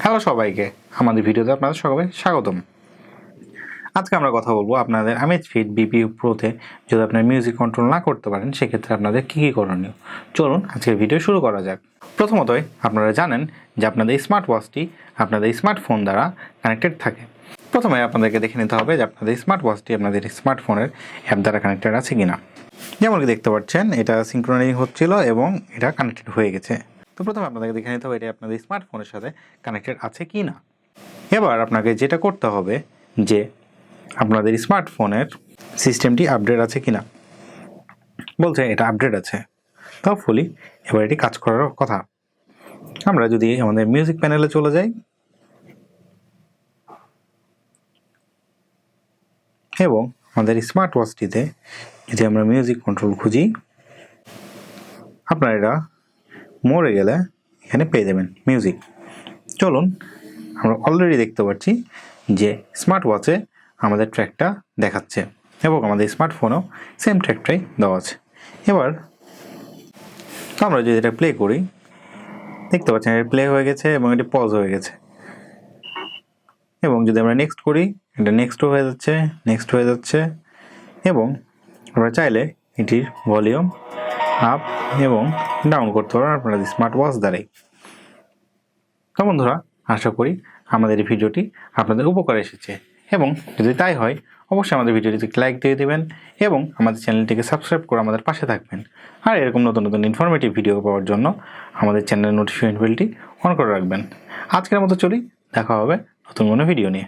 Hello সবাইকে, আমাদের ভিডিওতে আপনাদের সবাই স্বাগতম। আজকে আমরা কথা বলবো আপনাদের Amazfit Bip প্রোতে যদি আপনার মিউজিক কন্ট্রোল না করতে পারেন সেক্ষেত্রে আপনাদের কী কী করণীয়। চলুন আজকের ভিডিও শুরু করা যাক। প্রথমতই আপনারা জানেন যে আপনাদের স্মার্ট ওয়াচটি আপনাদের স্মার্টফোন দ্বারা কানেক্টেড থাকে। প্রথমে আপনাদেরকে দেখে নিতে হবে যে আপনাদের স্মার্ট ওয়াচটি আপনাদের স্মার্টফোনের অ্যাপ দ্বারা কানেক্টেড আছে কিনা। যেমন কি দেখতে পাচ্ছেন এটা সিঙ্ক্রোনাইজিং হচ্ছিল এবং এটা কানেক্টেড হয়ে গেছে। তো প্রথমে আপনাদেরকে দেখে নিতে হবে এটা আপনাদের স্মার্টফোনের সাথে কানেক্টেড আছে কি না। এবার আপনাকে যেটা করতে হবে যে আপনাদের স্মার্টফোনের সিস্টেমটি আপডেট আছে কি না। বলছে এটা আপডেট আছে, হোপফুলি এবার এটি কাজ করার কথা। আমরা যদি আমাদের মিউজিক প্যানেলে চলে যাই এবং আমাদের স্মার্ট ওয়াচটিতে যদি আমরা মিউজিক কন্ট্রোল খুঁজি, আপনারা এটা মরে গেলে এখানে পেয়ে যাবেন মিউজিক। চলুন, আমরা অলরেডি দেখতে পাচ্ছি যে স্মার্ট ওয়াচে আমাদের ট্র্যাকটা দেখাচ্ছে এবং আমাদের স্মার্টফোনেও সেম ট্র্যাকটাই দেওয়া আছে। এবার আমরা যদি এটা প্লে করি, দেখতে পাচ্ছেন এটা প্লে হয়ে গেছে এবং এটি পজ হয়ে গেছে। এবং যদি আমরা নেক্সট করি, এটা নেক্সটও হয়ে যাচ্ছে এবং আমরা চাইলে এটির ভলিউম আপ এবং ডাউন করতে পারবেন আপনাদের স্মার্ট ওয়াচ দ্বারাই। তো বন্ধুরা, আশা করি আমাদের এই ভিডিওটি আপনাদের উপকারে এসেছে এবং যদি তাই হয় অবশ্যই আমাদের ভিডিওটিতে লাইক দিয়ে দেবেন এবং আমাদের চ্যানেলটিকে সাবস্ক্রাইব করে আমাদের পাশে থাকবেন। আর এরকম নতুন নতুন ইনফরমেটিভ ভিডিও পাওয়ার জন্য আমাদের চ্যানেলের নোটিফিকেশন বেলটি অন করে রাখবেন। আজকের মতো চলি, দেখা হবে নতুন কোনো ভিডিও নিয়ে।